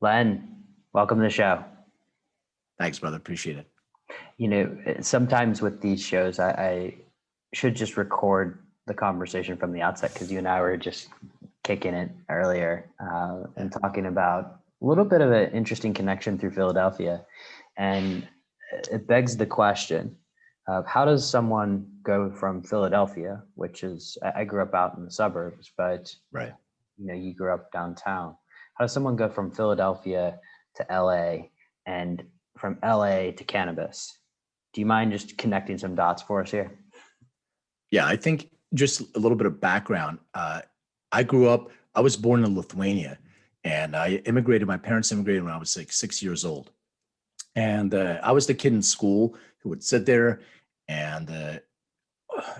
Len, welcome to the show. Thanks, brother. Appreciate it. Sometimes with these shows, I should just record the conversation from the outset because you and I were just kicking it earlier and talking about a little bit of an interesting connection through Philadelphia. And it begs the question of how does someone go from Philadelphia, which is, I grew up out in the suburbs, but Right. you grew up downtown. How does someone go from Philadelphia to LA and from LA to cannabis? Do you mind just connecting some dots for us here? Yeah, I think just a little bit of background. I was born in Lithuania and I immigrated. My parents immigrated when I was like 6 years old. And I was the kid in school who would sit there and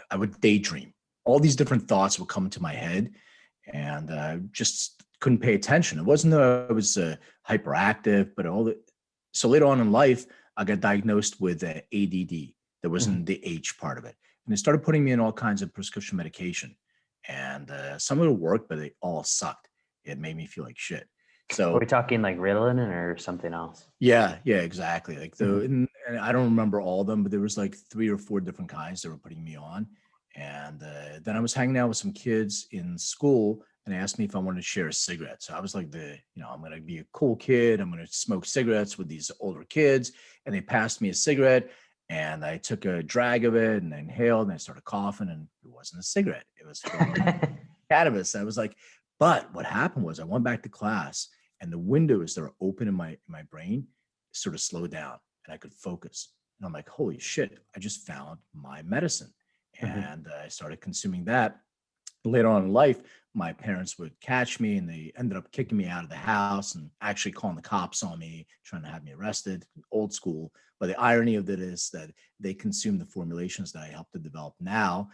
I would daydream. All these different thoughts would come into my head and just couldn't pay attention. It wasn't that I was hyperactive, but so later on in life, I got diagnosed with ADD. There wasn't the H part of it. And they started putting me in all kinds of prescription medication. And some of it worked, but they all sucked. It made me feel like shit. So are we talking like Ritalin or something else? yeah, exactly. Like and I don't remember all of them, but there was like 3 or 4 different kinds they were putting me on. And then I was hanging out with some kids in school and they asked me if I wanted to share a cigarette. So I was like I'm going to be a cool kid. I'm going to smoke cigarettes with these older kids. And they passed me a cigarette and I took a drag of it and I inhaled and I started coughing and it wasn't a cigarette. It was cannabis. And I was like, but what happened was I went back to class and the windows that are open in my brain sort of slowed down and I could focus. And I'm like, holy shit, I just found my medicine. And I started consuming that. Later on in life, my parents would catch me and they ended up kicking me out of the house and actually calling the cops on me, trying to have me arrested, old school. But the irony of it is that they consumed the formulations that I helped to develop now,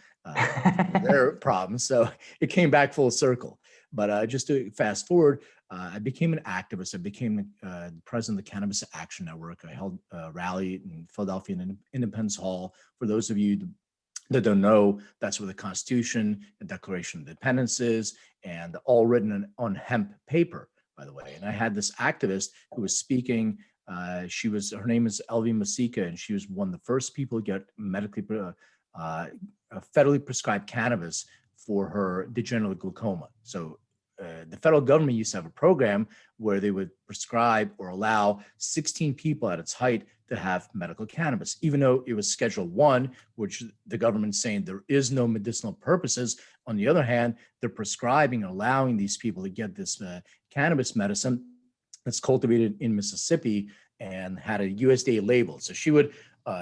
their problems. So it came back full circle. But just to fast forward, I became an activist. I became the president of the Cannabis Action Network. I held a rally in Philadelphia in Independence Hall. For those of you that don't know, that's where the Constitution and Declaration of Independence is, and all written on hemp paper, by the way. And I had this activist who was speaking. Her name is Elvie Masika, and she was one of the first people to get federally prescribed cannabis for her degenerative glaucoma. So the federal government used to have a program where they would prescribe or allow 16 people at its height to have medical cannabis, even though it was Schedule 1, which the government's saying there is no medicinal purposes. On the other hand, they're prescribing and allowing these people to get this cannabis medicine that's cultivated in Mississippi and had a USDA label. So she would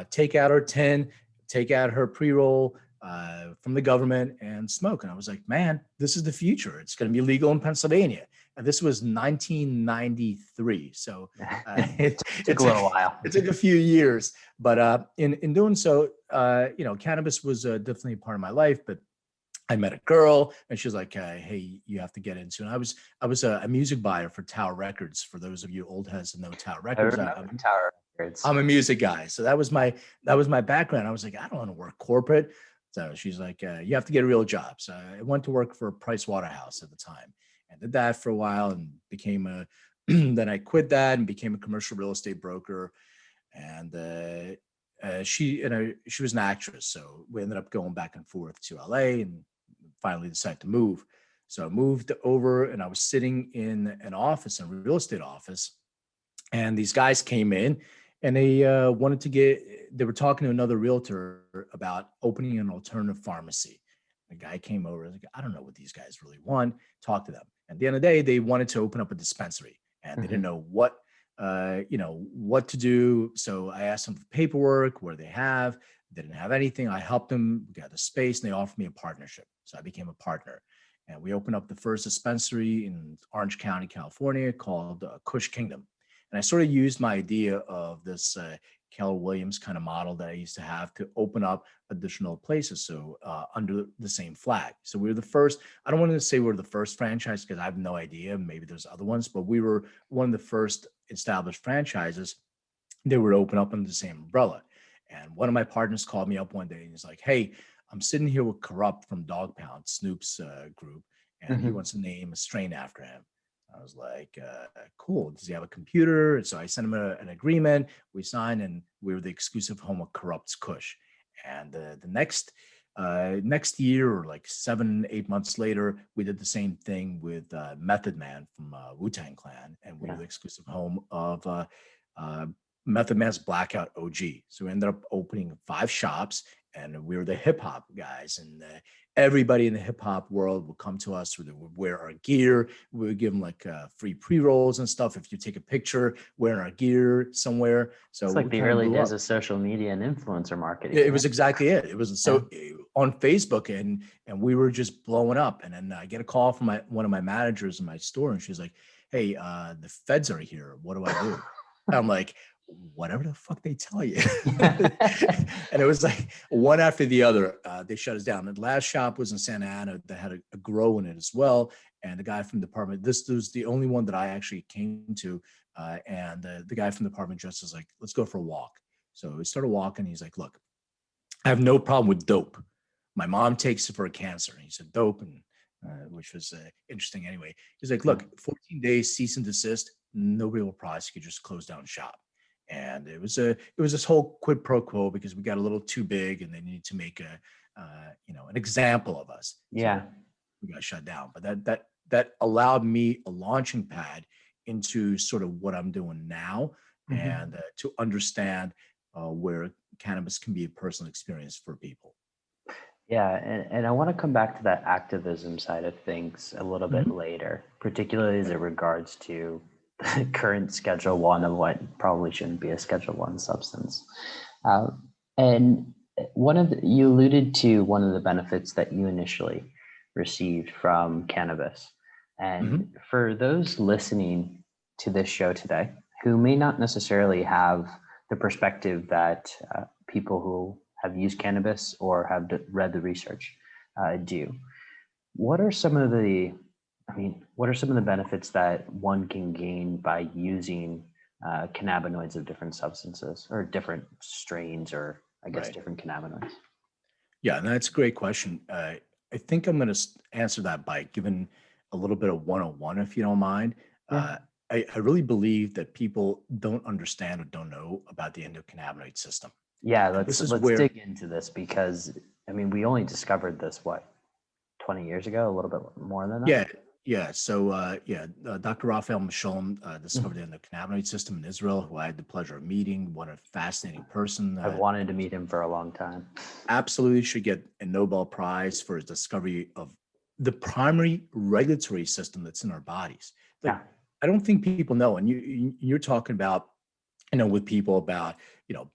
take out her tin, take out her pre-roll, from the government and smoke. And I was like, man, this is the future. It's going to be legal in Pennsylvania. And this was 1993. So it took a little while. It took a few years. But in doing so, cannabis was definitely a part of my life. But I met a girl and she was like, hey, you have to get into it. And I was a music buyer for Tower Records. For those of you old heads that know Tower Records. Tower Records. I'm a music guy. So that was my background. I was like, I don't want to work corporate. So she's like, you have to get a real job. So I went to work for Price Waterhouse at the time and did that for a while and became then I quit that and became a commercial real estate broker. And she was an actress. So we ended up going back and forth to LA and finally decided to move. So I moved over and I was sitting in an office, a real estate office. And these guys came in and they they were talking to another realtor about opening an alternative pharmacy. The guy came over, like, I don't know what these guys really want, talk to them. At the end of the day, they wanted to open up a dispensary and they didn't know what to do. So I asked them for paperwork, where they didn't have anything. I helped them get the space and they offered me a partnership. So I became a partner. And we opened up the first dispensary in Orange County, California called Kush Kingdom. And I sort of used my idea of this Keller Williams kind of model that I used to have to open up additional places. So under the same flag. So we were the first, I don't want to say we're the first franchise because I have no idea. Maybe there's other ones, but we were one of the first established franchises that were open up under the same umbrella. And one of my partners called me up one day and he's like, hey, I'm sitting here with Corrupt from Dog Pound, Snoop's group, and he wants to name a strain after him. I I was like, cool. Does he have a computer? So I sent him an agreement. We signed, and we were the exclusive home of Corrupt's Kush. And the next year, or like 7, 8 months later, we did the same thing with Method Man from Wu-Tang Clan, and we were the exclusive home of Method Man's Blackout OG. So we ended up opening 5 shops, and we were the hip hop guys, and everybody in the hip hop world would come to us. They would wear our gear. We would give them like free pre-rolls and stuff if you take a picture wearing our gear somewhere. So it's like the early days of social media and influencer marketing. It was exactly it. It was on Facebook, and we were just blowing up. And then I get a call from one of my managers in my store, and she's like, "Hey, the feds are here. What do I do?" I'm like, whatever the fuck they tell you. And it was like one after the other, they shut us down. The last shop was in Santa Ana that had a grow in it as well. And the guy from the department, this was the only one that I actually came to. And the guy from the department just was like, let's go for a walk. So we started walking. He's like, look, I have no problem with dope. My mom takes it for a cancer. And he said, dope, and which was interesting anyway. He's like, look, 14 days, cease and desist. Nobody will prosecute, just close down shop. And it was this whole quid pro quo because we got a little too big, and they needed to make an example of us. Yeah, so we got shut down. But that allowed me a launching pad into sort of what I'm doing now, and to understand where cannabis can be a personal experience for people. Yeah, and I want to come back to that activism side of things a little bit later, particularly as it regards to the current Schedule 1 of what probably shouldn't be a Schedule 1 substance. And you alluded to one of the benefits that you initially received from cannabis. And for those listening to this show today, who may not necessarily have the perspective that people who have used cannabis or have read the research do, what are some of the benefits that one can gain by using cannabinoids of different substances or different strains, or I guess different cannabinoids? Yeah, and that's a great question. I think I'm going to answer that by giving a little bit of 101, if you don't mind. Yeah. I really believe that people don't understand or don't know about the endocannabinoid system. Yeah, let's dig into this, because I mean, we only discovered this 20 years ago, a little bit more than that. Yeah. So Dr. Raphael Mechoulam discovered the endocannabinoid system in Israel, who I had the pleasure of meeting. What a fascinating person! I've wanted to meet him for a long time. Absolutely should get a Nobel Prize for his discovery of the primary regulatory system that's in our bodies. I don't think people know, and you're talking about, with people about,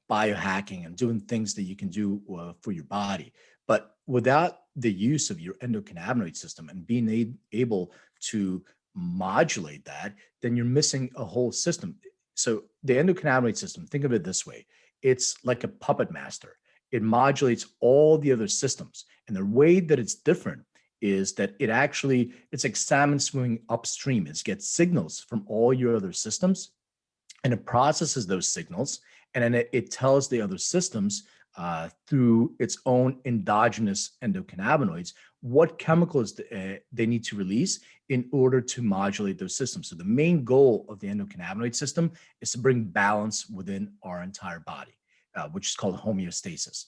biohacking and doing things that you can do for your body. But without the use of your endocannabinoid system and being able to modulate that, then you're missing a whole system. So the endocannabinoid system, think of it this way. It's like a puppet master. It modulates all the other systems. And the way that it's different is that it's like salmon swimming upstream. It gets signals from all your other systems, and it processes those signals, and then it tells the other systems through its own endogenous endocannabinoids what chemicals they need to release in order to modulate those systems. So the main goal of the endocannabinoid system is to bring balance within our entire body, which is called homeostasis.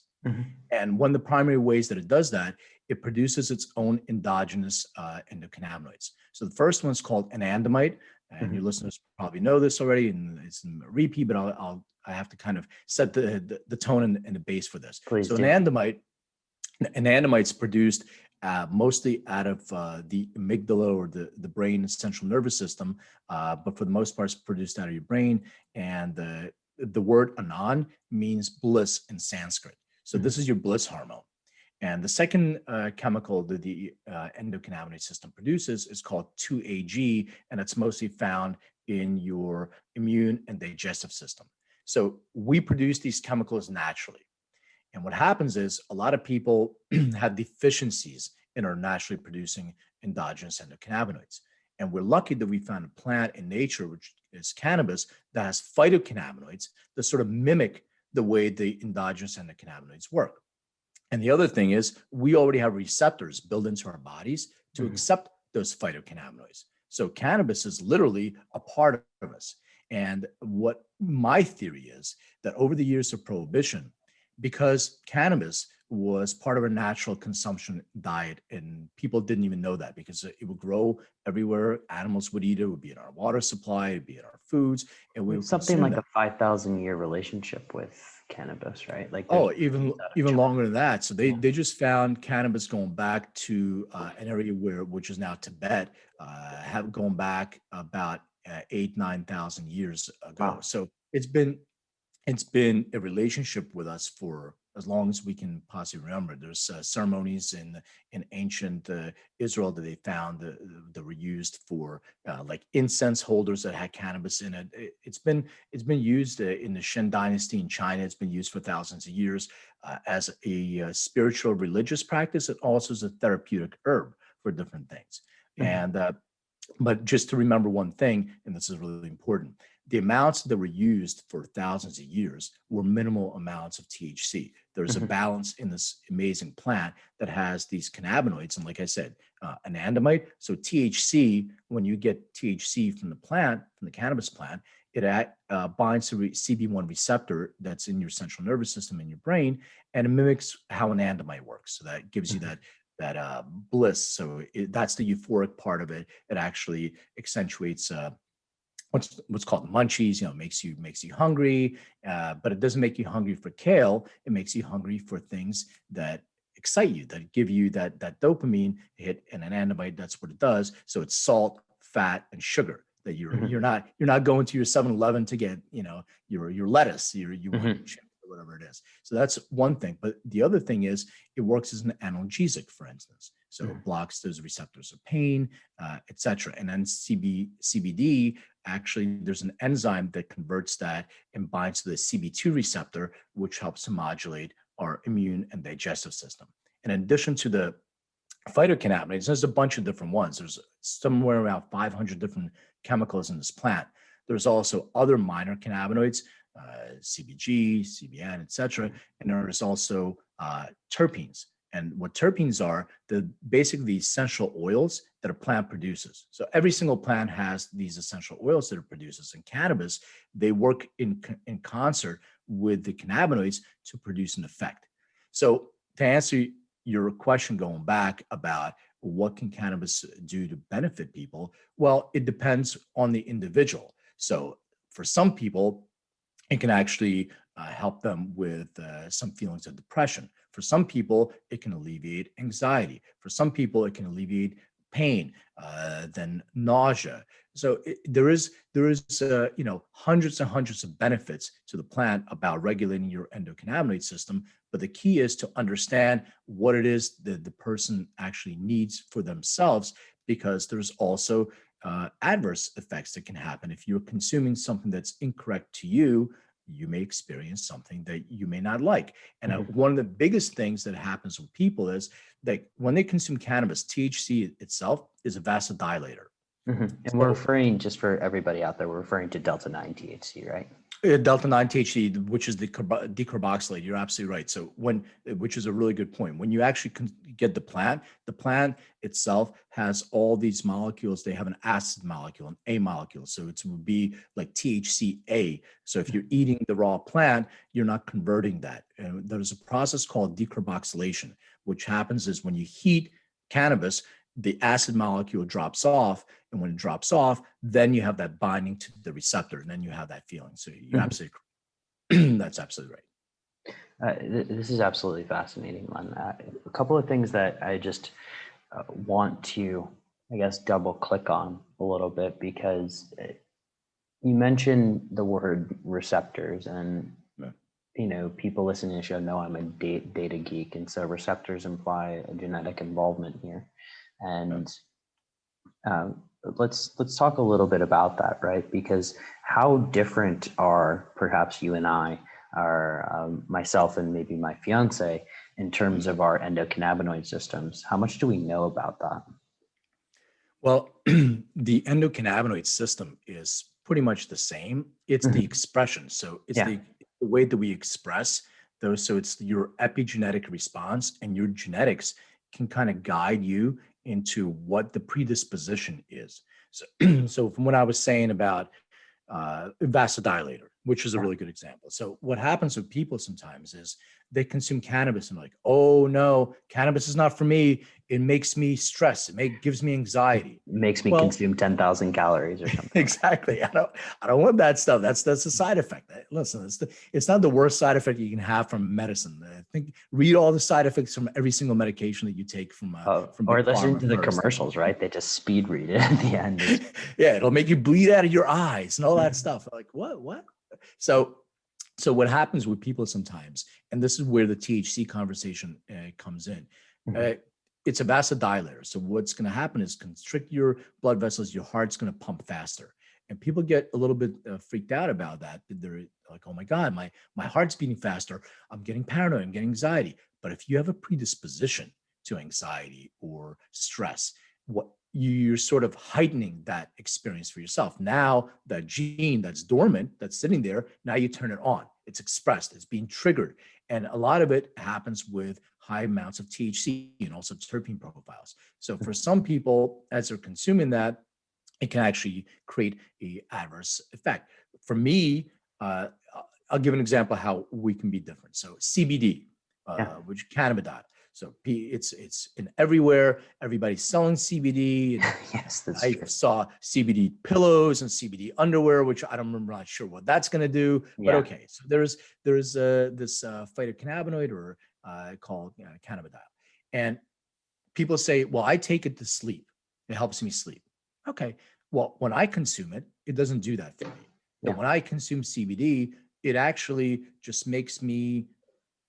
And one of the primary ways that it does that, it produces its own endogenous endocannabinoids. So the first one's called anandamide, and your listeners probably know this already, and it's a repeat, but I have to kind of set the tone and the base for this. Please so do. Anandamide's produced mostly out of the amygdala, or the brain central nervous system, but for the most part, it's produced out of your brain. And the word anand means bliss in Sanskrit. So this is your bliss hormone. And the second chemical that the endocannabinoid system produces is called 2-AG, and it's mostly found in your immune and digestive system. So we produce these chemicals naturally. And what happens is a lot of people have deficiencies in our naturally producing endogenous endocannabinoids. And we're lucky that we found a plant in nature, which is cannabis, that has phytocannabinoids that sort of mimic the way the endogenous endocannabinoids work. And the other thing is we already have receptors built into our bodies to accept those phytocannabinoids. So cannabis is literally a part of us. And what my theory is that over the years of prohibition, because cannabis was part of a natural consumption diet, and people didn't even know that because it would grow everywhere. Animals would eat it. It would be in our water supply, it'd be in our foods, and we would It's something consume like that. a 5,000-year relationship with cannabis, right? Like there's Oh, even out of even China. longer than that. So they Yeah. they just found cannabis going back to an area which is now Tibet, have going back about 8,000 to 9,000 years ago. Wow. So it's been a relationship with us for as long as we can possibly remember. There's ceremonies in ancient Israel that they found that were used for like incense holders that had cannabis in it. It's been used in the Shen Dynasty in China. It's been used for thousands of years as a spiritual religious practice, and also as a therapeutic herb for different things. Mhm. And but just to remember one thing, and this is really important, the amounts that were used for thousands of years were minimal amounts of THC. There's a Mhm. balance in this amazing plant that has these cannabinoids. And like I said, anandamide. So THC, when you get THC from the plant, from the cannabis plant, it binds to CB1 receptor that's in your central nervous system in your brain, and it mimics how anandamide works. So that gives you Mhm. that bliss. So that's the euphoric part of it. It actually accentuates what's called munchies. Makes you hungry, but it doesn't make you hungry for kale. It makes you hungry for things that excite you, that give you that dopamine hit, and an anandamide. That's what it does. So it's salt, fat, and sugar. That you're Mhm. you're not you're not going to your 7-Eleven to get your lettuce. You want Mhm. chips or whatever it is. So that's one thing. But the other thing is it works as an analgesic, for instance. So Mhm. it blocks those receptors of pain, etc. And then CBD, actually there's an enzyme that converts that and binds to the CB2 receptor, which helps to modulate our immune and digestive system. In addition to the phytocannabinoids, there's a bunch of different ones. There's somewhere around 500 different chemicals in this plant. There's also other minor cannabinoids, CBG, CBN, etc. And there's also terpenes. And what terpenes are, the basically essential oils that a plant produces. So every single plant has these essential oils that it produces. In cannabis, they work in concert with the cannabinoids to produce an effect. So to answer your question going back about what can cannabis do to benefit people, well, it depends on the individual. So for some people, it can actually help them with some feelings of depression. For some people, it can alleviate anxiety. For some people, it can alleviate pain, then nausea. So there is hundreds and hundreds of benefits to the plant about regulating your endocannabinoid system. But the key is to understand what it is that the person actually needs for themselves, because there's also adverse effects that can happen. If you're consuming something that's incorrect to you, you may experience something that you may not like. And Mhm. one of the biggest things that happens with people is that when they consume cannabis, THC itself is a vasodilator. Mhm. And we're So referring, just for everybody out there, we're referring to Delta 9 THC, right? Delta 9 THC, which is the decarboxylate, you're absolutely right. So which is a really good point. When you actually get the plant itself has all these molecules. They have an acid molecule, an A molecule. So it would be like THCA. So if you're eating the raw plant, you're not converting that. And there's a process called decarboxylation, which happens is when you heat cannabis, the acid molecule drops off, and when it drops off, then you have that binding to the receptor, and then you have that feeling. So you Mhm. absolutely, that's absolutely right. This is absolutely fascinating, Len. A couple of things that I just want to, I guess, double click on a little bit, because you mentioned the word receptors, and Yeah. people listening to the show know I'm a data geek, and so receptors imply a genetic involvement here. Yeah. And let's talk a little bit about that, right? Because how different are perhaps you and I, or myself and maybe my fiance, in terms of our endocannabinoid systems? How much do we know about that? Well, the endocannabinoid system is pretty much the same. It's the Mhm. expression. So it's Yeah. the way that we express those. So it's your epigenetic response, and your genetics can kind of guide you into what the predisposition is. So, so from what I was saying about vasodilator, which is a really good example. So what happens with people sometimes is they consume cannabis and like, oh no, cannabis is not for me. It makes me stress. Gives me anxiety. Makes me Well, consume 10,000 calories or something. exactly. I don't want that stuff. That's a side effect. Listen, it's not the worst side effect you can have from medicine. I think read all the side effects from every single medication that you take from or Big listen Pharma to the first. commercials, right? They just speed read it at the end. Yeah, it'll make you bleed out of your eyes and all that stuff. Like what? So what happens with people sometimes, and this is where the THC conversation comes in. It's a vasodilator. So what's going to happen is constrict your blood vessels. Your heart's going to pump faster. And people get a little bit freaked out about that. They're like, oh my God, my heart's beating faster. I'm getting paranoid. I'm getting anxiety. But if you have a predisposition to anxiety or stress, what you're sort of heightening that experience for yourself. Now that gene that's dormant, that's sitting there, now you turn it on. It's expressed, it's being triggered. And a lot of it happens with high amounts of THC and also terpene profiles. So for some people, as they're consuming that, it can actually create an adverse effect. For me, I'll give an example of how we can be different. So CBD, which is cannabidiol. So it's in everywhere. Everybody's selling CBD. Yes, that's I true. saw CBD pillows and CBD underwear, which I'm not sure what that's going to do. But okay, so there's this phytocannabinoid or called cannabidiol, and people say, well, I take it to sleep. It helps me sleep. Okay, well, when I consume it, it doesn't do that for me. And when I consume CBD, it actually just makes me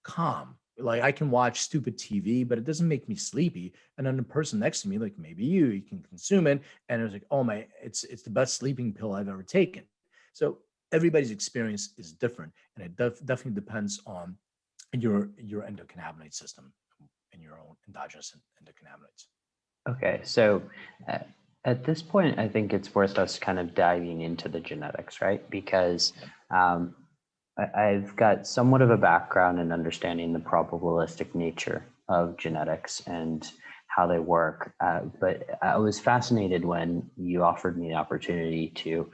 calm. Like I can watch stupid TV, but it doesn't make me sleepy. And then the person next to me, like maybe you can consume it. And it was like, oh my, it's the best sleeping pill I've ever taken. So everybody's experience is different. And it definitely depends on your endocannabinoid system and your own endogenous endocannabinoids. Okay. So at this point, I think it's worth us kind of diving into the genetics, right? Because I've got somewhat of a background in understanding the probabilistic nature of genetics and how they work. But I was fascinated when you offered me the opportunity to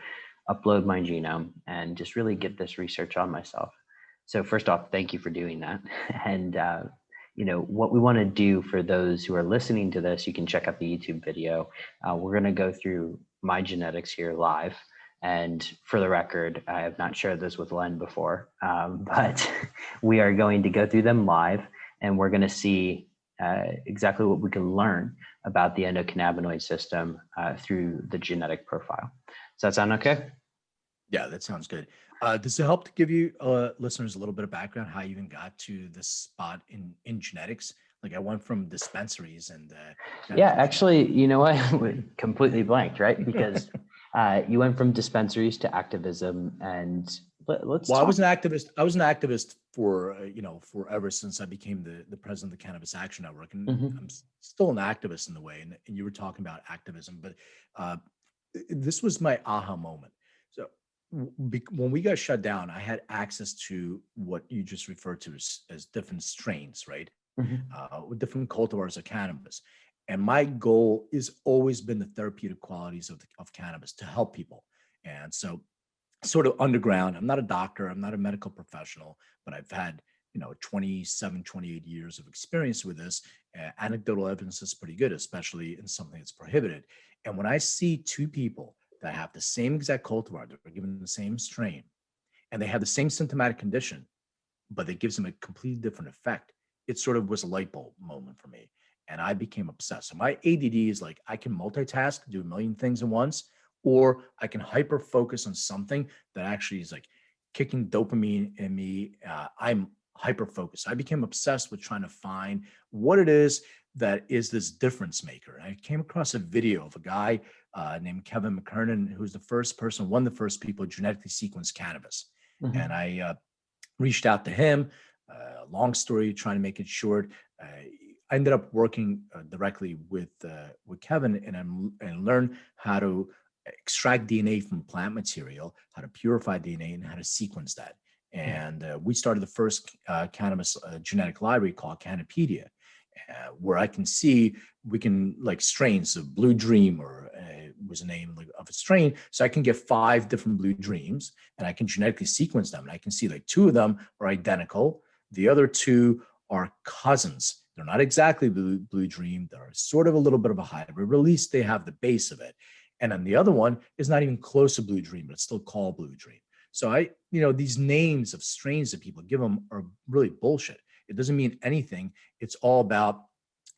upload my genome and just really get this research on myself. So first off, thank you for doing that. And what we want to do for those who are listening to this, you can check out the YouTube video. We're going to go through my genetics here live. And for the record, I have not shared this with Len before, but we are going to go through them live, and we're going to see exactly what we can learn about the endocannabinoid system through the genetic profile. Does that sound okay? Yeah, that sounds good. Does it help to give you listeners a little bit of background how you even got to this spot in genetics? Like I went from dispensaries and actually, you know what? Completely blanked, right? Because you went from dispensaries to activism, and let's. Well, I was an activist. I was an activist for forever since I became the president of the Cannabis Action Network, and I'm still an activist in the way. And you were talking about activism, but this was my aha moment. So when we got shut down, I had access to what you just referred to as different strains, right? With different cultivars of cannabis. And my goal has always been the therapeutic qualities of cannabis to help people. And so sort of underground, I'm not a doctor, I'm not a medical professional, but I've had 27, 28 years of experience with this. Anecdotal evidence is pretty good, especially in something that's prohibited. And when I see two people that have the same exact cultivar, they're given the same strain, and they have the same symptomatic condition, but it gives them a completely different effect, it sort of was a light bulb moment for me. And I became obsessed. So my ADD is like, I can multitask, do a million things at once, or I can hyper focus on something that actually is like kicking dopamine in me. I'm hyper focused. I became obsessed with trying to find what it is that is this difference maker. And I came across a video of a guy named Kevin McKernan, who's one of the first people to genetically sequence cannabis. And I reached out to him. Long story, trying to make it short. I ended up working directly with Kevin and learned how to extract DNA from plant material, how to purify DNA, and how to sequence that. And we started the first cannabis genetic library called Cannapedia. where I can see, we can like strains of Blue Dream, or was a name of a strain. So I can get 5 different Blue Dreams and I can genetically sequence them. And I can see like 2 of them are identical. The other 2 are cousins. They're not exactly Blue Dream. They're sort of a little bit of a hybrid, but at least they have the base of it. And then the other one is not even close to Blue Dream, but it's still called Blue Dream. So these names of strains that people give them are really bullshit. It doesn't mean anything. It's all about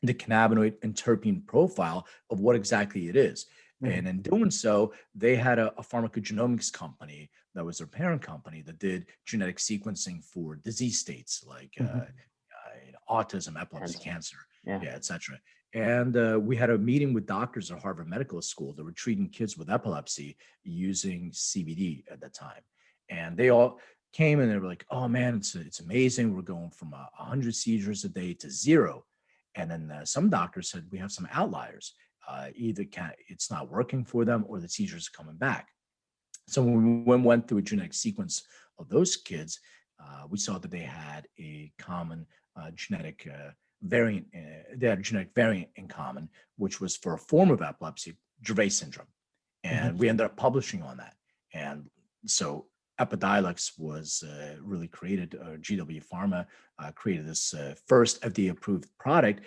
the cannabinoid and terpene profile of what exactly it is. Mm-hmm. And in doing so, they had a pharmacogenomics company that was their parent company that did genetic sequencing for disease states like autism, epilepsy, cancer, etc. And we had a meeting with doctors at Harvard Medical School that were treating kids with epilepsy using CBD at the time. And they all came and they were like, oh man, it's amazing. We're going from 100 seizures a day to 0. And then some doctors said we have some outliers. Either it's not working for them or the seizures are coming back. So when we went through a genetic sequence of those kids, we saw that they had a common genetic variant. They had a genetic variant in common, which was for a form of epilepsy, Dravet syndrome. And we ended up publishing on that. And so Epidiolex was really created, GW Pharma created this first FDA-approved product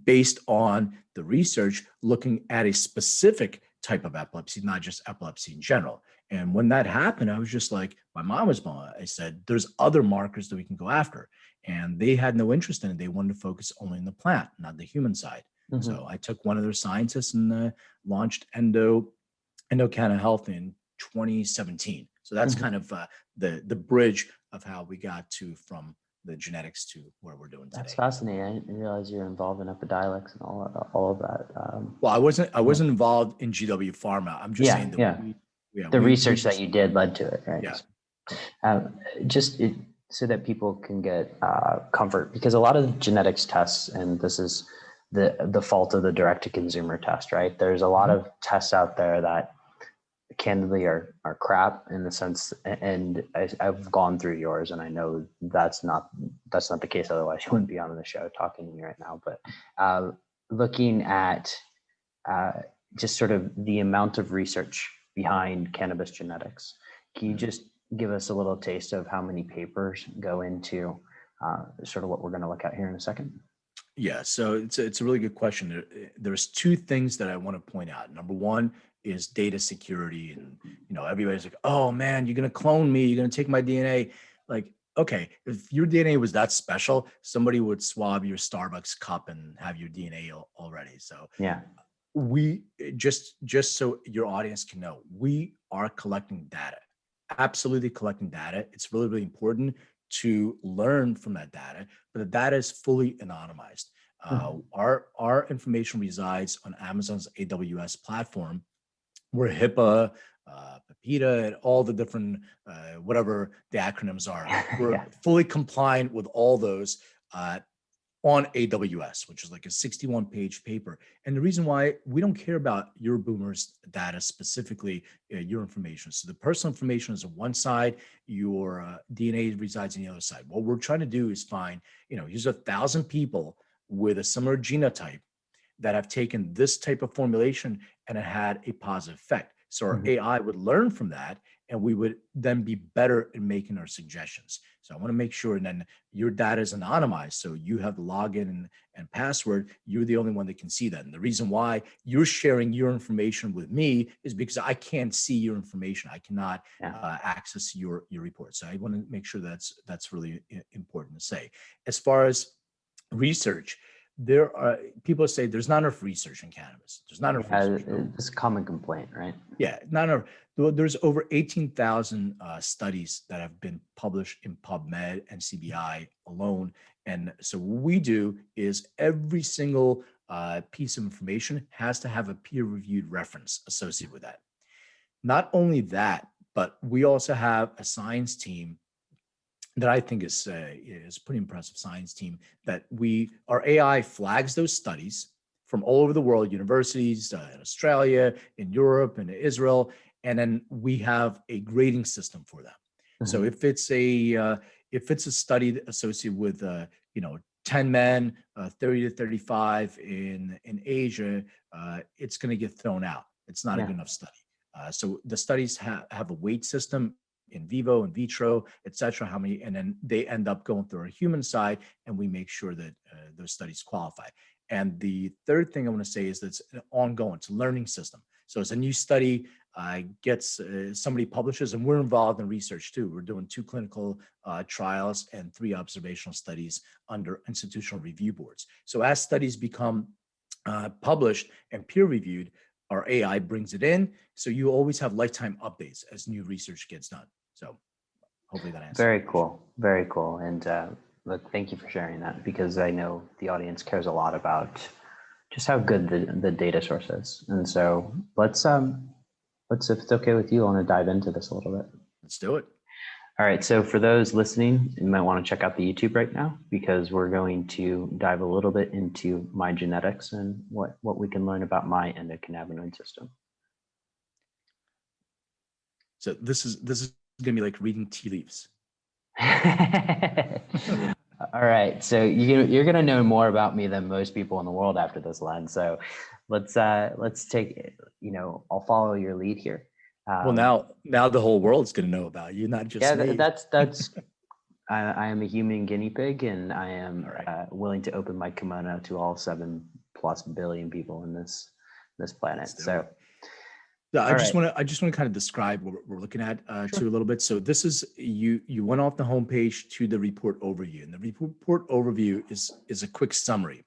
based on the research looking at a specific type of epilepsy, not just epilepsy in general. And when that happened, I was just like, my mom was born. I said, there's other markers that we can go after. And they had no interest in it. They wanted to focus only on the plant, not the human side. So I took one of their scientists and launched Endocanna Health in 2017. So that's kind of the bridge of how we got from the genetics to where we're doing today. That's fascinating. I didn't realize you're involved in Epidiolex and all of that. Well, I wasn't involved in GW Pharma. I'm just saying that the research that you did led to it, right? Yeah. So that people can get comfort, because a lot of genetics tests, and this is the fault of the direct-to-consumer test, right? There's a lot of tests out there that candidly are crap in the sense, and I've gone through yours and I know that's not the case. Otherwise you wouldn't be on the show talking to me right now. But looking at just sort of the amount of research behind cannabis genetics, can you just give us a little taste of how many papers go into sort of what we're going to look at here in a second? Yeah, so it's a really good question. There's 2 things that I want to point out. Number one is data security, and everybody's like, "Oh man, you're gonna clone me. You're gonna take my DNA." Like, okay, if your DNA was that special, somebody would swab your Starbucks cup and have your DNA already. So we just so your audience can know, we are collecting data, absolutely collecting data. It's really, really important to learn from that data, but the data is fully anonymized. Our information resides on Amazon's AWS platform, where HIPAA, PIPEDA, and all the different, whatever the acronyms are, we're fully compliant with all those on AWS, which is like a 61-page paper. And the reason why we don't care about your boomers data, specifically your information. So the personal information is on one side, your DNA resides on the other side. What we're trying to do is find, here's 1,000 people with a similar genotype that have taken this type of formulation and it had a positive effect. So our AI would learn from that, and we would then be better in making our suggestions. So I want to make sure, and then your data is anonymized. So you have the login and password. You're the only one that can see that. And the reason why you're sharing your information with me is because I can't see your information. I cannot access your report. So I want to make sure that's really important to say. As far as research, there are people say there's not enough research in cannabis. There's not enough research. It's a common complaint, right? Yeah, not enough. There's over 18,000 studies that have been published in PubMed and CBI alone. And so what we do is every single piece of information has to have a peer-reviewed reference associated with that. Not only that, but we also have a science team that I think is a pretty impressive science team that our AI flags those studies from all over the world, universities in Australia, in Europe, and Israel, and then we have a grading system for them. So if it's a study associated with 10 men, 30 to 35 in Asia, it's going to get thrown out. It's not a good enough study. So the studies have a weight system, in vivo, in vitro, et cetera, how many, and then they end up going through our human side, and we make sure that those studies qualify. And the third thing I want to say is that it's ongoing, it's a learning system. So as a new study gets, somebody publishes, and we're involved in research too. We're doing 2 clinical trials and 3 observational studies under institutional review boards. So as studies become published and peer reviewed, our AI brings it in. So you always have lifetime updates as new research gets done. So hopefully that answers. Very cool. Very cool. And look, thank you for sharing that, because I know the audience cares a lot about just how good the data source is. And so let's, if it's okay with you, I want to dive into this a little bit. Let's do it. All right. So for those listening, you might want to check out the YouTube right now, because we're going to dive a little bit into my genetics and what we can learn about my endocannabinoid system. So this is going to be like reading tea leaves. All right. So you're going to know more about me than most people in the world after this, Len. So let's take, I'll follow your lead here. Well, now the whole world's going to know about you, not just me. That's I am a human guinea pig, and I am willing to open my kimono to all 7+ billion people in this planet. So I just want to kind of describe what we're looking at to a little bit. So this is you went off the homepage to the report overview, and the report overview is a quick summary.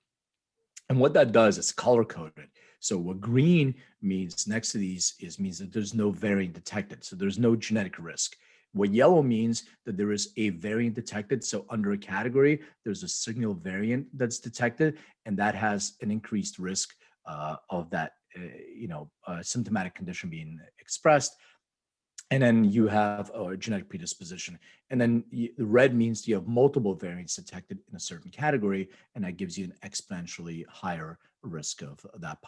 And what that does is color coded. So what green means next to these means that there's no variant detected. So there's no genetic risk. What yellow means that there is a variant detected. So under a category, there's a signal variant that's detected, and that has an increased risk of that, symptomatic condition being expressed. And then you have a genetic predisposition. And then the red means you have multiple variants detected in a certain category, and that gives you an exponentially higher risk of that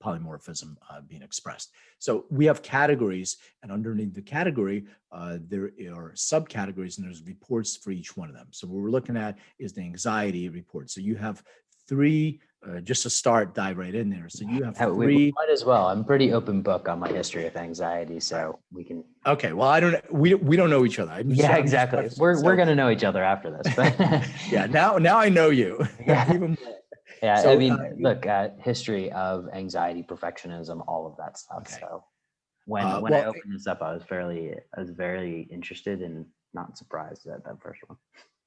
polymorphism being expressed. So we have categories, and underneath the category, there are subcategories, and there's reports for each one of them. So what we're looking at is the anxiety report. So you have 3, just to start, dive right in there. So you have 3. We might as well. I'm pretty open book on my history of anxiety, so we can. Okay. Well, we don't know each other. Exactly. We're going to know each other after this. But yeah. Now I know you. Yeah. Even more. Yeah. So, I mean, look, history of anxiety, perfectionism, all of that stuff. Okay. So when I opened this up, I was very interested and not surprised at that first one.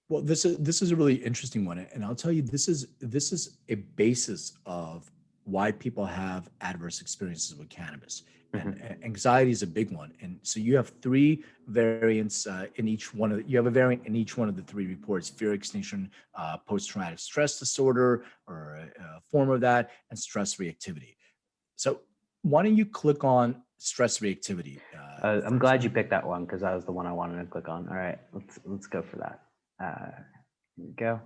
Well, this is a really interesting one, and I'll tell you, this is a basis of why people have adverse experiences with cannabis. And anxiety is a big one. And so you have 3 variants in each one you have a variant in each one of the 3 reports: fear extinction, post-traumatic stress disorder, or a form of that, and stress reactivity. So why don't you click on stress reactivity? I'm glad you picked that one, because that was the one I wanted to click on. All right, let's go for that. Here we go.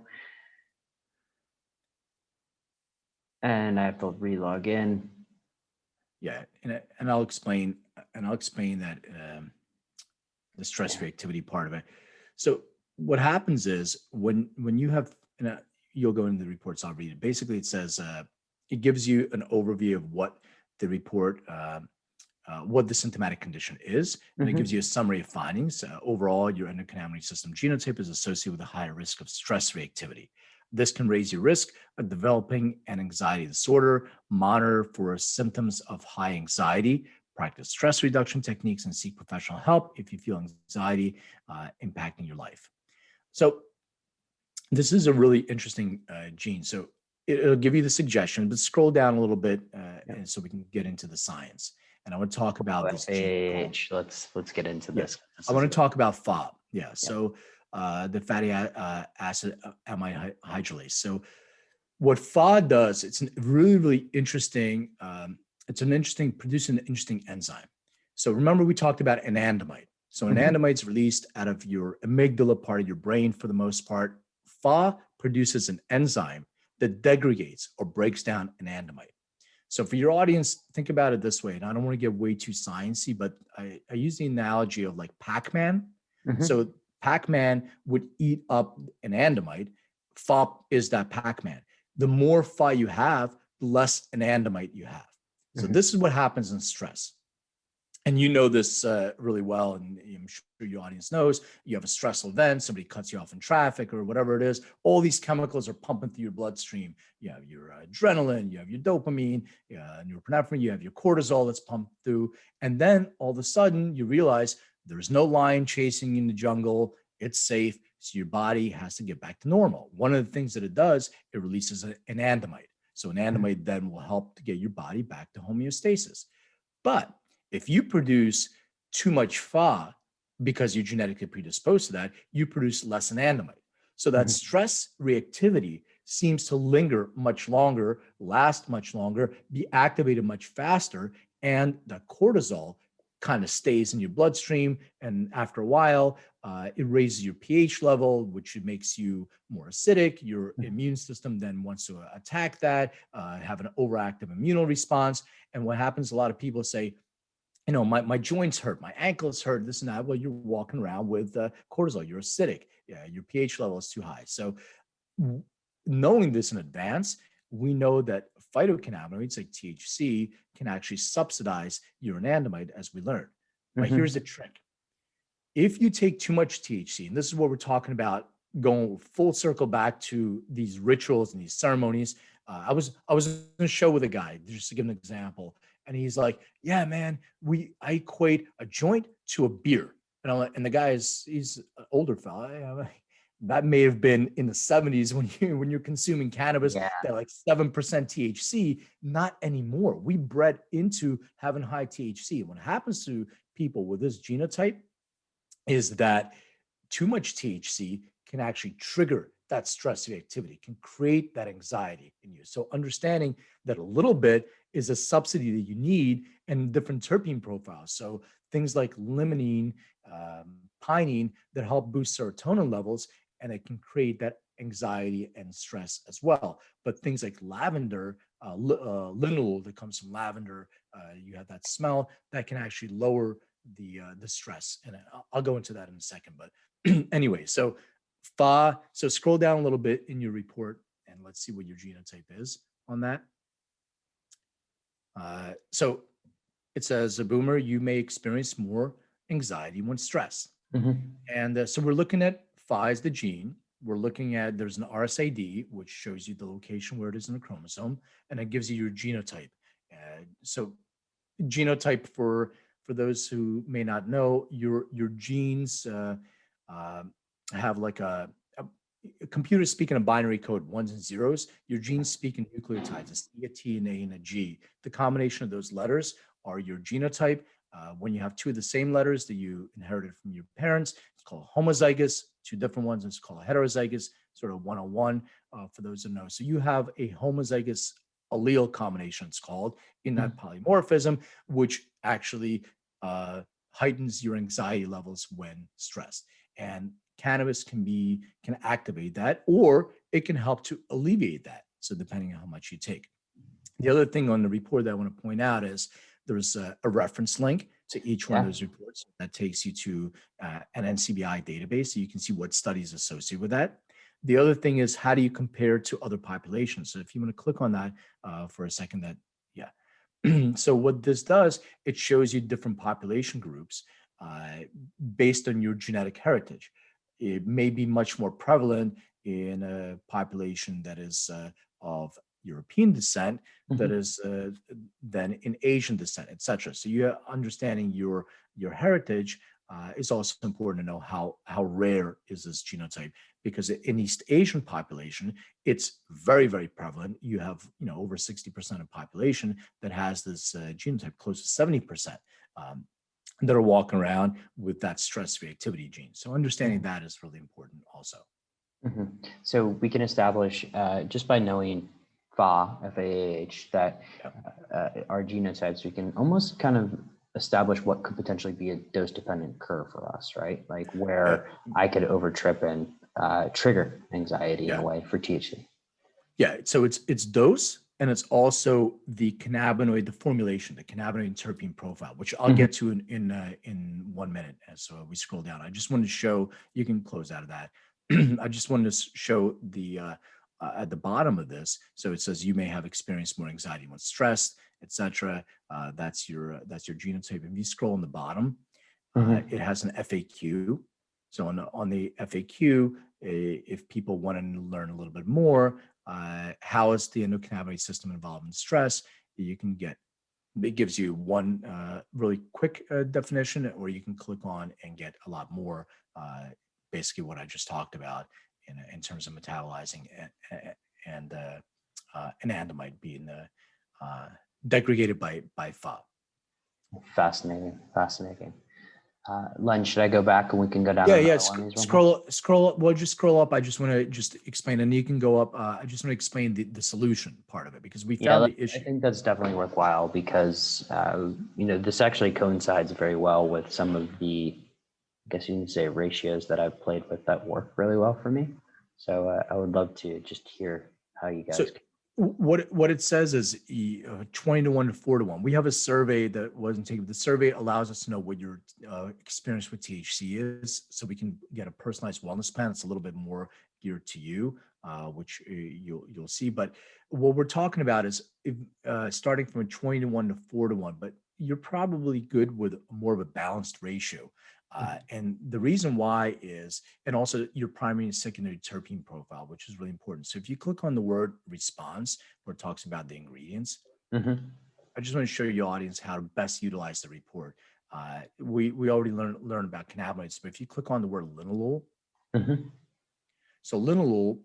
And I have to re-log in. Yeah, and I'll explain that the stress reactivity part of it. So what happens is when you have, you'll go into the reports, I'll read it. Basically, it says it gives you an overview of what the report, what the symptomatic condition is, and it gives you a summary of findings. Overall, your endocannabinoid system genotype is associated with a higher risk of stress reactivity. This can raise your risk of developing an anxiety disorder. Monitor for symptoms of high anxiety, practice stress reduction techniques, and seek professional help if you feel anxiety impacting your life. So this is a really interesting gene. So it'll give you the suggestion, but scroll down a little bit and so we can get into the science. And I want to talk about this gene. Let's get into this. I want to talk about FOB. Yeah. So the fatty acid amide hydrolase. So what FOD does, it's a really interesting, producing an interesting enzyme. So remember we talked about anandamide. So anandamide is released out of your amygdala part of your brain for the most part. FOD produces an enzyme that degrades or breaks down anandamide. So for your audience, think about it this way, and I don't want to get way too sciencey, but I use the analogy of like Pac-Man. So Pac-Man would eat up anandamide. Fa is that Pac-Man. The more Fa you have, the less anandamide you have. So this is what happens in stress. And you know this really well, and I'm sure your audience knows, you have a stressful event, somebody cuts you off in traffic or whatever it is, all these chemicals are pumping through your bloodstream. You have your adrenaline, you have your dopamine, norepinephrine, you have your cortisol that's pumped through. And then all of a sudden you realize there's no lion chasing you in the jungle, it's safe, so your body has to get back to normal. One of the things that it does, it releases an anandamide. So anandamide then will help to get your body back to homeostasis. But if you produce too much Fa because you're genetically predisposed to that, you produce less anandamide. So that stress reactivity seems to linger much longer, last much longer, be activated much faster, and the cortisol kind of stays in your bloodstream. And after a while, it raises your pH level, which makes you more acidic. Your immune system then wants to attack that, have an overactive immune response. And what happens, a lot of people say, my joints hurt, my ankles hurt, this and that. Well, you're walking around with cortisol, you're acidic, your pH level is too high. So knowing this in advance, we know that phytocannabinoids like THC can actually subsidize your anandamide, as we learned. But here's the trick. If you take too much THC, and this is what we're talking about, going full circle back to these rituals and these ceremonies. I was in a show with a guy, just to give an example. And he's like, yeah, man, I equate a joint to a beer. And the guy he's an older fella. That may have been in the 70s when you're consuming cannabis, that like 7% THC, not anymore. We bred into having high THC. What happens to people with this genotype is that too much THC can actually trigger that stress reactivity, can create that anxiety in you. So understanding that a little bit is a subsidy that you need, and different terpene profiles. So things like limonene, pinene that help boost serotonin levels, and it can create that anxiety and stress as well. But things like lavender, linalool that comes from lavender, you have that smell that can actually lower the stress. And I'll go into that in a second. But anyway, so Fa. So scroll down a little bit in your report and let's see what your genotype is on that. So it says, Boomer, you may experience more anxiety when stressed. And so we're looking at Fa as the gene. We're looking at, there's an RSID, which shows you the location where it is in the chromosome, and it gives you your genotype. So genotype, for those who may not know, your genes have like a computers speak in a binary code, ones and zeros. Your genes speak in nucleotides, a C, a T, an A, and a G. The combination of those letters are your genotype. When you have two of the same letters that you inherited from your parents, it's called homozygous. Two different ones, it's called heterozygous, sort of 101 for those that know. So you have a homozygous allele combination, it's called, in that polymorphism, which actually heightens your anxiety levels when stressed. And cannabis can activate that, or it can help to alleviate that. So depending on how much you take. The other thing on the report that I want to point out is there's a reference link to each one of those reports that takes you to an NCBI database, so you can see what studies associated with that. The other thing is, how do you compare to other populations? So if you want to click on that for a second, so what this does, it shows you different population groups based on your genetic heritage. It may be much more prevalent in a population that is of European descent, that is than in Asian descent, etc. So you understanding your heritage is also important to know how rare is this genotype, because in East Asian population, it's very, very prevalent. You have over 60% of population that has this genotype, close to 70%. That are walking around with that stress reactivity gene. So understanding that is really important also. So we can establish just by knowing Fa, F-A-A-H, that our genotypes, we can almost kind of establish what could potentially be a dose-dependent curve for us, right? Like where I could overtrip and trigger anxiety in a way for THC. Yeah, so it's dose, and it's also the cannabinoid, the formulation, the cannabinoid terpene profile, which I'll get to in 1 minute as we scroll down. I just wanted to show, you can close out of that. I just wanted to show the at the bottom of this. So it says you may have experienced more anxiety when stressed, etc. That's your genotype. If you scroll on the bottom, it has an FAQ. So on the FAQ, if people want to learn a little bit more, how is the endocannabinoid system involved in stress? You can get, it gives you one really quick definition, or you can click on and get a lot more, basically what I just talked about in terms of metabolizing and anandamide being degraded by FA. Fascinating. Len, should I go back and we can go down? Yeah. Scroll up. Well, just scroll up. I just want to just explain, and you can go up. I just want to explain the solution part of it, because we found the issue. I think that's definitely worthwhile, because this actually coincides very well with some of the, I guess you can say, ratios that I've played with that work really well for me. So I would love to just hear how you guys. What it says is 20 to 1 to 4 to 1. We have a survey that wasn't taken. The survey allows us to know what your experience with THC is, so we can get a personalized wellness plan. It's a little bit more geared to you, which you'll see. But what we're talking about is starting from a 20 to 1 to 4 to 1. But you're probably good with more of a balanced ratio. And the reason why is, and also your primary and secondary terpene profile, which is really important. So if you click on the word response, where it talks about the ingredients, I just want to show your audience how to best utilize the report. We already learned about cannabinoids, but if you click on the word linalool, so linalool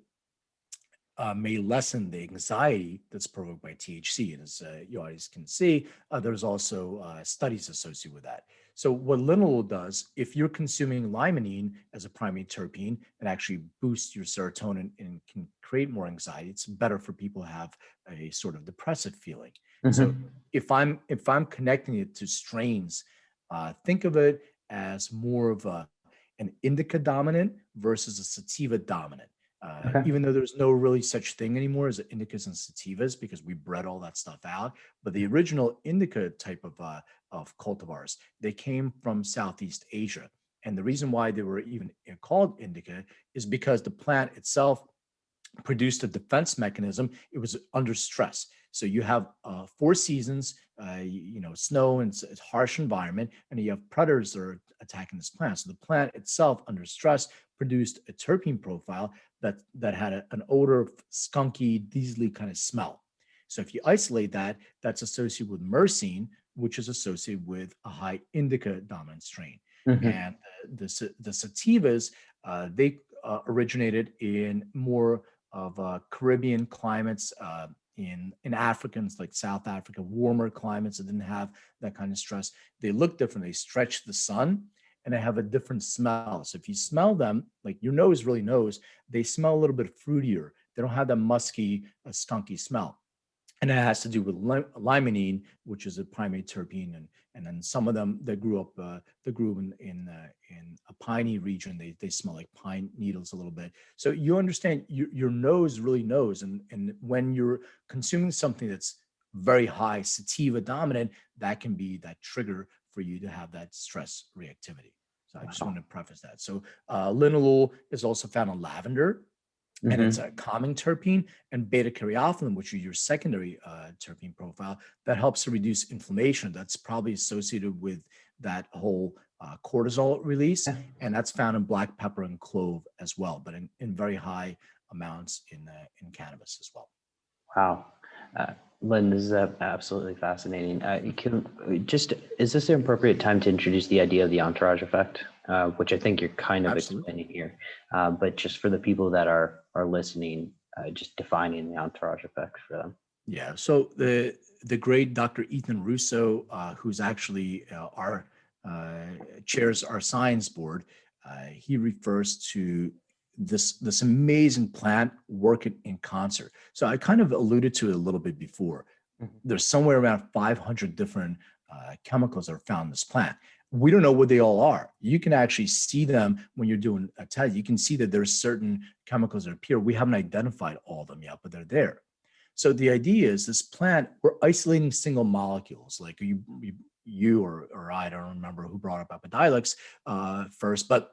may lessen the anxiety that's provoked by THC. And as your audience can see, there's also studies associated with that. So what linalool does, if you're consuming limonene as a primary terpene, it actually boosts your serotonin and can create more anxiety. It's better for people who have a sort of depressive feeling. So if I'm connecting it to strains, think of it as more of an indica dominant versus a sativa dominant. Even though there's no really such thing anymore as indicas and sativas, because we bred all that stuff out. But the original indica type of cultivars, they came from Southeast Asia. And the reason why they were even called indica is because the plant itself produced a defense mechanism. It was under stress. So you have 4 seasons, snow, and it's a harsh environment, and you have predators that are attacking this plant. So the plant itself, under stress, produced a terpene profile that had an odor of skunky, diesely kind of smell. So if you isolate that, that's associated with myrcene, which is associated with a high indica dominant strain. And the sativas, they originated in more of Caribbean climates, in Africans, like South Africa, warmer climates that didn't have that kind of stress. They look different. They stretch the sun, and they have a different smell. So if you smell them, like your nose really knows, they smell a little bit fruitier. They don't have that musky, skunky smell. And it has to do with limonene, which is a primary terpene, and then some of them that grew in a piney region, they smell like pine needles a little bit. So you understand, your nose really knows, and when you're consuming something that's very high sativa dominant, that can be that trigger for you to have that stress reactivity. So I just want to preface that. So linalool is also found in lavender. And it's a calming terpene, and beta-caryophyllene, which is your secondary terpene profile, that helps to reduce inflammation. That's probably associated with that whole cortisol release, and that's found in black pepper and clove as well, but in very high amounts in cannabis as well. Wow. Len, this is absolutely fascinating. Is this an appropriate time to introduce the idea of the entourage effect, which I think you're kind of explaining here, but just for the people that are listening, just defining the entourage effect for them. Yeah. So the great Dr. Ethan Russo, who's actually chairs our science board, he refers to this amazing plant working in concert. So I kind of alluded to it a little bit before. There's somewhere around 500 different chemicals that are found in this plant. We don't know what they all are. You can actually see them when you're doing a test. You can see that there's certain chemicals that appear. We haven't identified all of them yet, but they're there. So the idea is this plant, we're isolating single molecules. Like you or I don't remember who brought up Epidiolex first, but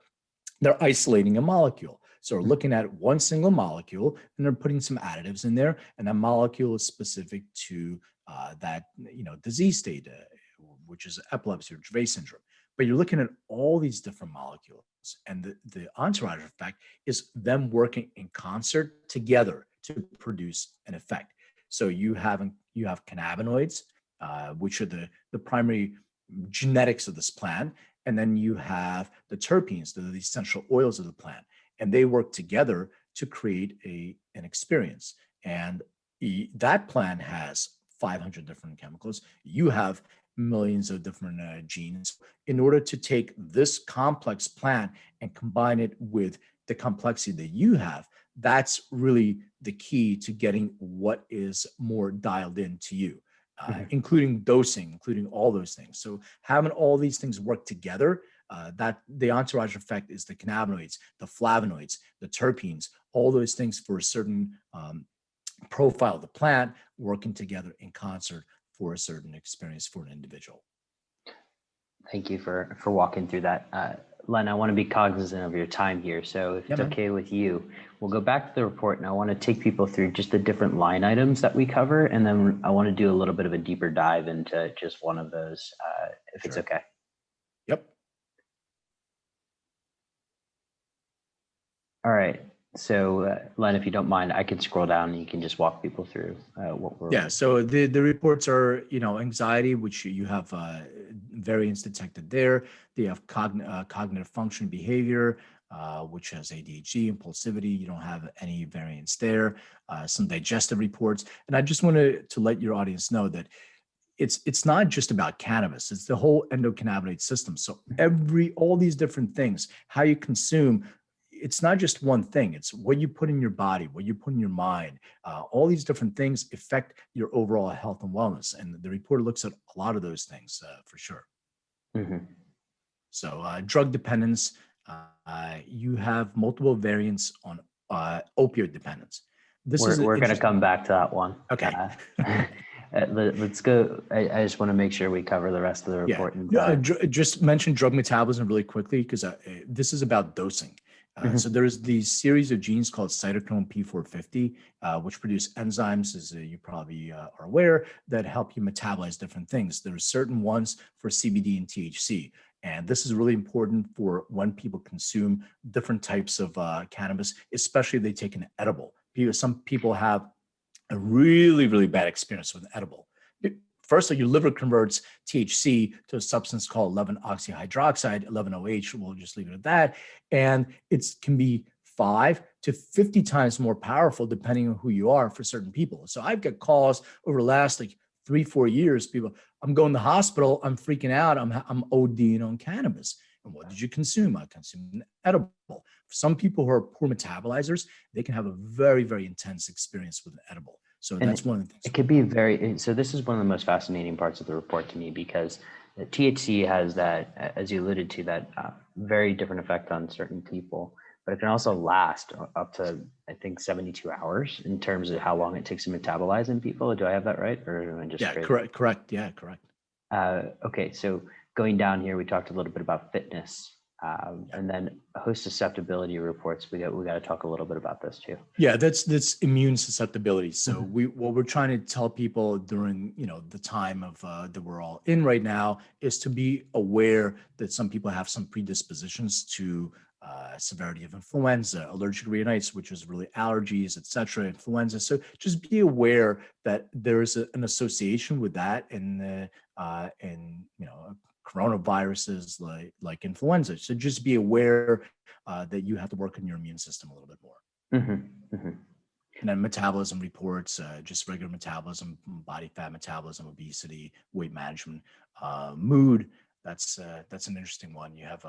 they're isolating a molecule. So we're looking at one single molecule, and they're putting some additives in there, and that molecule is specific to that disease state, which is epilepsy or Dravet syndrome. But you're looking at all these different molecules, and the entourage effect is them working in concert together to produce an effect. So you have cannabinoids, which are the primary genetics of this plant, and then you have the terpenes, the essential oils of the plant, and they work together to create an experience. And that plant has 500 different chemicals. You have millions of different genes. In order to take this complex plant and combine it with the complexity that you have, that's really the key to getting what is more dialed in to you, including dosing, including all those things. So having all these things work together, that the entourage effect is the cannabinoids, the flavonoids, the terpenes, all those things for a certain profile of the plant working together in concert for a certain experience for an individual. Thank you for walking through that. Len, I want to be cognizant of your time here. So if it's okay with you, we'll go back to the report, and I want to take people through just the different line items that we cover. And then I want to do a little bit of a deeper dive into just one of those, if it's okay. Yep. All right. So Len, if you don't mind, I can scroll down and you can just walk people through what we're. Yeah. So the reports are, anxiety, which you have variants detected there. They have cognitive function behavior, which has ADHD, impulsivity. You don't have any variants there. Some digestive reports. And I just wanted to let your audience know that it's not just about cannabis. It's the whole endocannabinoid system. So all these different things, how you consume, it's not just one thing. It's what you put in your body, what you put in your mind. All these different things affect your overall health and wellness. And the report looks at a lot of those things for sure. Mm-hmm. So drug dependence, you have multiple variants on opioid dependence. We're going to come back to that one. Okay. Let's go. I just want to make sure we cover the rest of the report. Yeah. Just mention drug metabolism really quickly, because this is about dosing. So there's these series of genes called cytochrome P450, which produce enzymes, as you probably are aware, that help you metabolize different things. There are certain ones for CBD and THC. And this is really important for when people consume different types of cannabis, especially if they take an edible. Some people have a really, really bad experience with an edible. First, your liver converts THC to a substance called 11-oxyhydroxide, 11-OH. We'll just leave it at that. And it can be 5 to 50 times more powerful depending on who you are for certain people. So I've got calls over the last 3-4 years. People, I'm going to the hospital. I'm freaking out. I'm ODing on cannabis. And what did you consume? I consumed an edible. For some people who are poor metabolizers, they can have a very, very intense experience with an edible. So that's one of the things. It could be so this is one of the most fascinating parts of the report to me, because the THC has that, as you alluded to, that very different effect on certain people, but it can also last up to, I think, 72 hours in terms of how long it takes to metabolize in people. Do I have that right? Or am I just correct. Yeah, correct. Okay. So going down here, we talked a little bit about fitness. And then a host susceptibility reports. We got to talk a little bit about this too. Yeah, that's immune susceptibility. So what we're trying to tell people during the time of that we're all in right now is to be aware that some people have some predispositions to severity of influenza, allergic rhinitis, which is really allergies, etc., influenza. So just be aware that there's an association with that and coronaviruses like influenza. So just be aware that you have to work on your immune system a little bit more. And then metabolism reports, just regular metabolism, body fat metabolism, obesity, weight management, mood. That's an interesting one. You have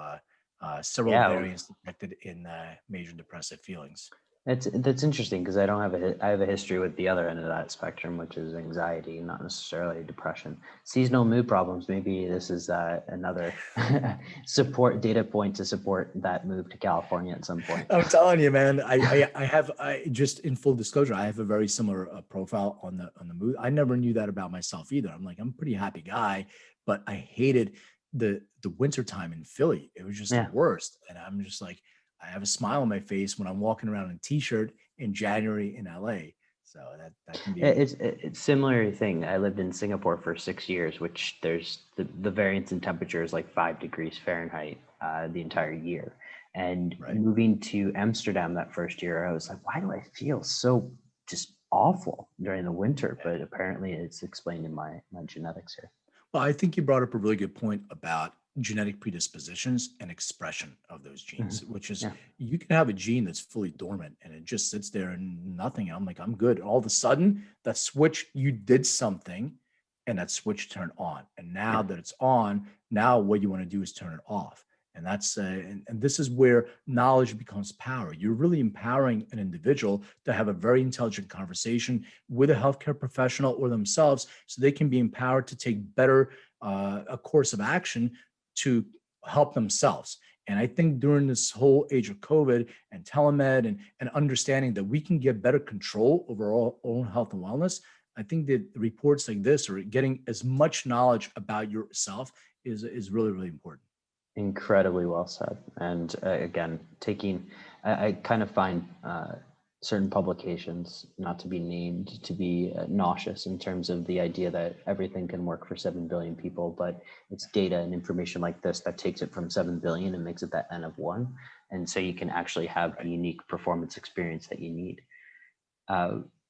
several variants detected in major depressive feelings. That's interesting, because I have a history with the other end of that spectrum, which is anxiety, not necessarily depression. Seasonal mood problems. Maybe this is another support data point to support that move to California at some point. I'm telling you, man. I just, in full disclosure, I have a very similar profile on the mood. I never knew that about myself either. I'm a pretty happy guy, but I hated the winter time in Philly. It was just the worst. And I'm just I have a smile on my face when I'm walking around in a t-shirt in January in LA. So that can be It's similar thing. I lived in Singapore for 6 years, which there's the variance in temperature is like 5 degrees Fahrenheit the entire year. And right. moving to Amsterdam that first year, I was like, why do I feel so just awful during the winter? But apparently it's explained in my genetics here. Well, I think you brought up a really good point about genetic predispositions and expression of those genes, which is Yeah. you can have a gene that's fully dormant and it just sits there and nothing. I'm like, I'm good. All of a sudden, that switch, you did something and that switch turned on. And now that it's on, now what you want to do is turn it off. And that's and this is where knowledge becomes power. You're really empowering an individual to have a very intelligent conversation with a healthcare professional or themselves, so they can be empowered to take better a course of action to help themselves. And I think during this whole age of COVID and telemed and understanding that we can get better control over our own health and wellness, I think that reports like this or getting as much knowledge about yourself is really, really important. Incredibly well said. And again, I kind of find certain publications, not to be named, to be nauseous in terms of the idea that everything can work for 7 billion people, but it's data and information like this that takes it from 7 billion and makes it that N of 1. And so you can actually have the unique performance experience that you need.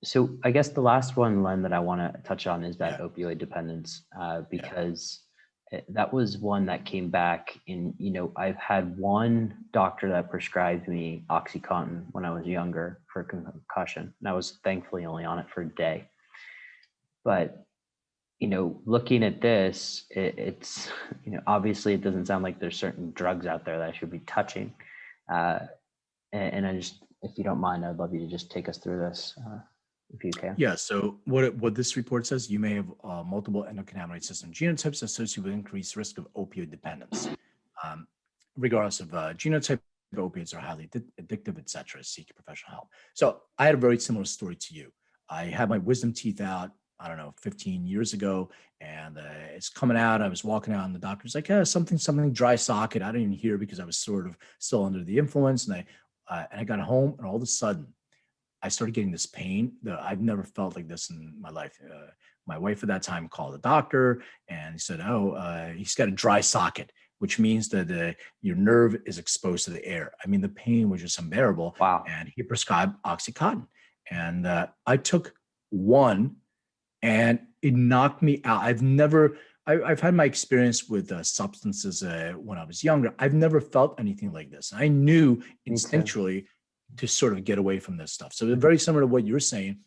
So I guess the last one, Len, that I want to touch on is that opioid dependence, because that was one that came back in, I've had one doctor that prescribed me OxyContin when I was younger for concussion, and I was thankfully only on it for a day. But, looking at this, it's, obviously it doesn't sound like there's certain drugs out there that I should be touching. And I just, if you don't mind, I'd love you to just take us through this. If you can. Yeah. So what this report says, you may have multiple endocannabinoid system genotypes associated with increased risk of opioid dependence. Regardless of genotype, opiates are highly addictive, etc. Seek professional help. So I had a very similar story to you. I had my wisdom teeth out, I don't know, 15 years ago, and it's coming out. I was walking out, and the doctor's like, something dry socket. I didn't even hear because I was sort of still under the influence. And I got home, and all of a sudden, I started getting this pain that I've never felt like this in my life. My wife at that time called the doctor and he said, he's got a dry socket, which means that your nerve is exposed to the air. I mean, the pain was just unbearable. Wow. And he prescribed OxyContin. And I took one and it knocked me out. I've had my experience with substances when I was younger. I've never felt anything like this. I knew instinctually to sort of get away from this stuff. So very similar to what you're saying.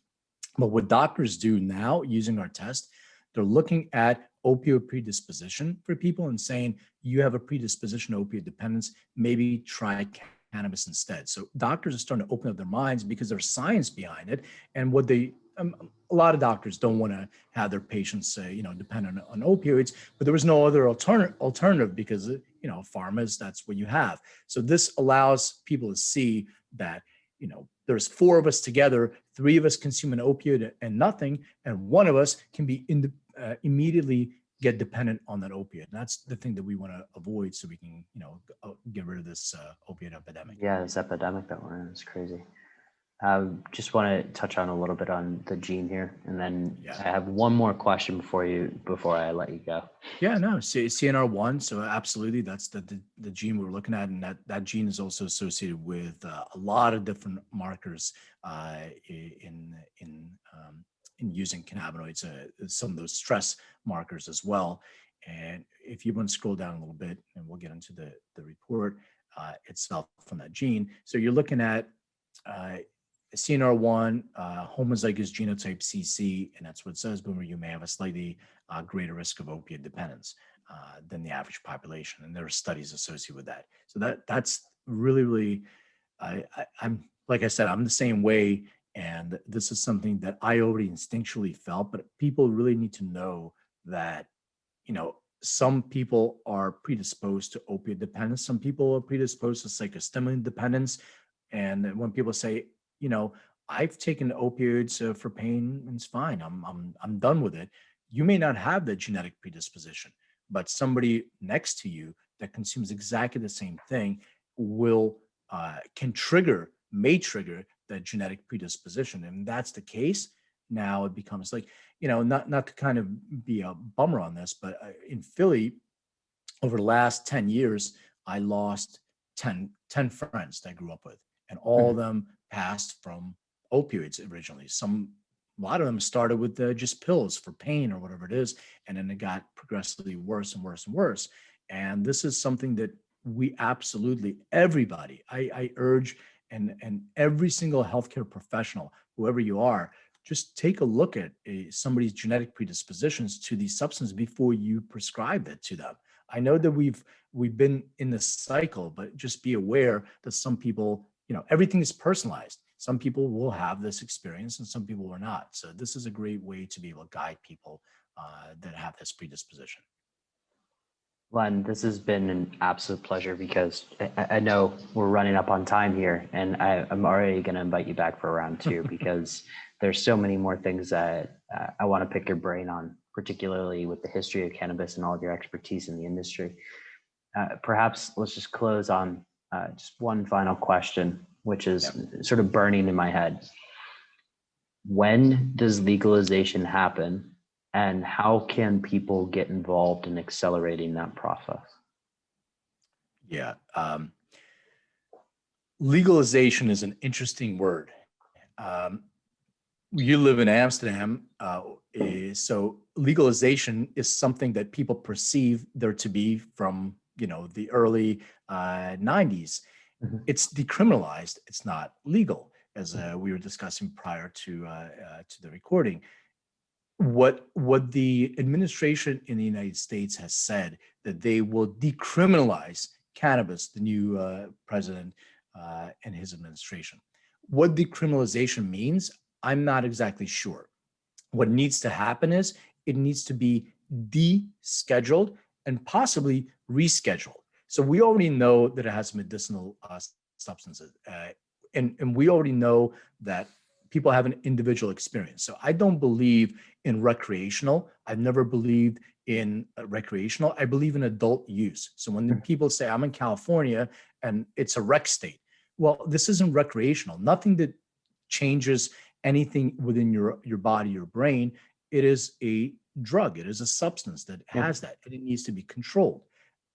But what doctors do now using our test, they're looking at opioid predisposition for people and saying, you have a predisposition to opioid dependence, maybe try cannabis instead. So doctors are starting to open up their minds because there's science behind it. And a lot of doctors don't want to have their patients dependent on opioids, but there was no other alternative because, pharmas, that's what you have. So this allows people to see that, there's 4 of us together, 3 of us consume an opioid and nothing, and 1 of us can be immediately get dependent on that opioid. And that's the thing that we want to avoid so we can, get rid of this opioid epidemic. Yeah, this epidemic that we're in is crazy. Just want to touch on a little bit on the gene here, and then I have one more question for you before I let you go. Yeah, no, CNR1. So absolutely, that's the gene we're looking at, and that gene is also associated with a lot of different markers in using cannabinoids. Some of those stress markers as well. And if you want to scroll down a little bit, and we'll get into the report itself from that gene. So you're looking at CNR1, homozygous genotype CC, and that's what it says, Boomer, you may have a slightly greater risk of opiate dependence than the average population. And there are studies associated with that. So that's really, really, I'm, like I said, I'm the same way. And this is something that I already instinctually felt, but people really need to know that, some people are predisposed to opiate dependence. Some people are predisposed to psychostimulant dependence. And when people say, I've taken opioids for pain and it's fine. I'm done with it. You may not have the genetic predisposition, but somebody next to you that consumes exactly the same thing will may trigger that genetic predisposition. And that's the case. Now it becomes like, not to kind of be a bummer on this, but in Philly, over the last 10 years, I lost 10 friends that I grew up with, and all of them passed from opioids originally. A lot of them started with just pills for pain or whatever it is, and then it got progressively worse and worse and worse. And this is something that we absolutely, everybody, I urge, and every single healthcare professional, whoever you are, just take a look at somebody's genetic predispositions to these substances before you prescribe it to them. I know that we've been in this cycle, but just be aware that some people, everything is personalized. Some people will have this experience and some people will not. So this is a great way to be able to guide people that have this predisposition. Len, this has been an absolute pleasure because I know we're running up on time here, and I'm already going to invite you back for round two because there's so many more things that I want to pick your brain on, particularly with the history of cannabis and all of your expertise in the industry. Perhaps let's just close on just one final question, which is sort of burning in my head. When does legalization happen? And how can people get involved in accelerating that process? Yeah. Legalization is an interesting word. You live in Amsterdam, so legalization is something that people perceive there to be from, the early 90s. It's decriminalized. It's not legal, as we were discussing prior to the recording. What the administration in the United States has said that they will decriminalize cannabis, the new president and his administration. What decriminalization means, I'm not exactly sure. What needs to happen is it needs to be descheduled and possibly rescheduled. So we already know that it has medicinal substances, and we already know that people have an individual experience. So I don't believe in recreational. I've never believed in recreational. I believe in adult use. So when people say I'm in California and it's a rec state, well, this isn't recreational. Nothing that changes anything within your body, your brain. It is a drug. It is a substance that has that, and it needs to be controlled.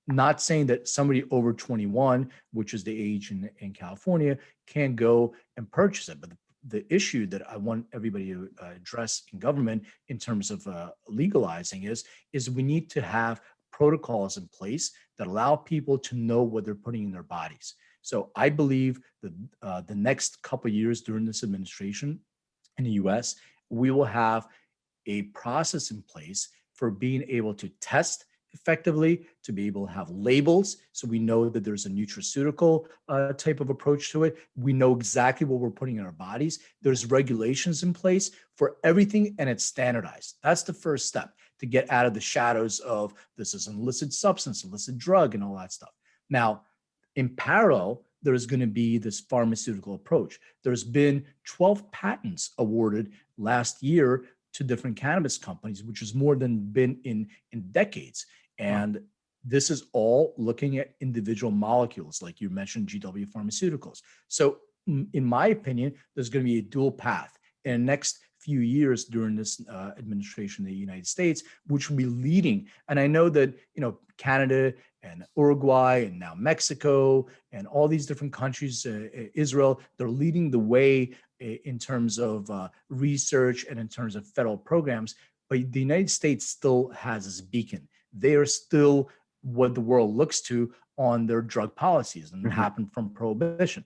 Not saying that somebody over 21, which is the age in California, can go and purchase it. But the issue that I want everybody to address in government in terms of legalizing is we need to have protocols in place that allow people to know what they're putting in their bodies. So I believe that the next couple of years during this administration in the US, we will have a process in place for being able to test effectively, to be able to have labels so we know that there's a nutraceutical type of approach to it. We know exactly what we're putting in our bodies. There's regulations in place for everything, and it's standardized. That's the first step to get out of the shadows of this is an illicit substance, illicit drug, and all that stuff. Now, in parallel, there's going to be this pharmaceutical approach. There's been 12 patents awarded last year to different cannabis companies, which is more than been in decades. And this is all looking at individual molecules, like you mentioned, GW Pharmaceuticals. So in my opinion, there's going to be a dual path in the next few years during this administration in the United States, which will be leading. And I know that, Canada and Uruguay and now Mexico and all these different countries, Israel, they're leading the way in terms of research and in terms of federal programs. But the United States still has this beacon. They are still what the world looks to on their drug policies, and it happened from prohibition.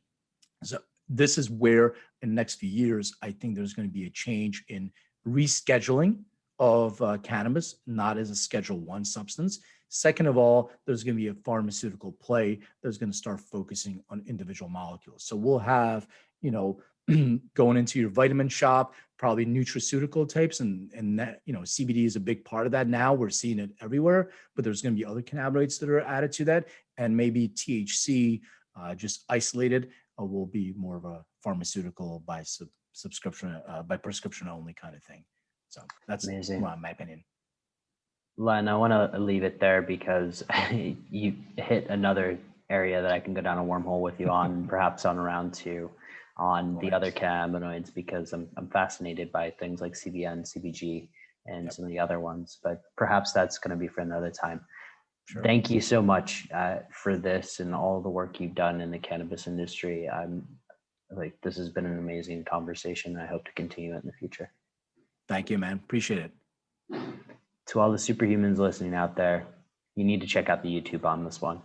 So this is where in the next few years, I think there's going to be a change in rescheduling of cannabis, not as a Schedule I substance. Second of all, there's going to be a pharmaceutical play that's going to start focusing on individual molecules. So we'll have, going into your vitamin shop, probably nutraceutical types, and that, CBD is a big part of that now. We're seeing it everywhere, but there's going to be other cannabinoids that are added to that, and maybe THC just isolated will be more of a pharmaceutical by subscription, by prescription only kind of thing. So that's amazing. my opinion. Len, I want to leave it there because you hit another area that I can go down a wormhole with you on, perhaps on round two, on the other Always. cannabinoids, because I'm fascinated by things like CBN, CBG, and Yep. some of the other ones. But perhaps that's going to be for another time. Sure. Thank you so much for this and all the work you've done in the cannabis industry. I'm like, this has been an amazing conversation. I hope to continue it in the future. Thank you, man. Appreciate it. To all the superhumans listening out there, you need to check out the YouTube on this one,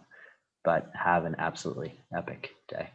but have an absolutely epic day.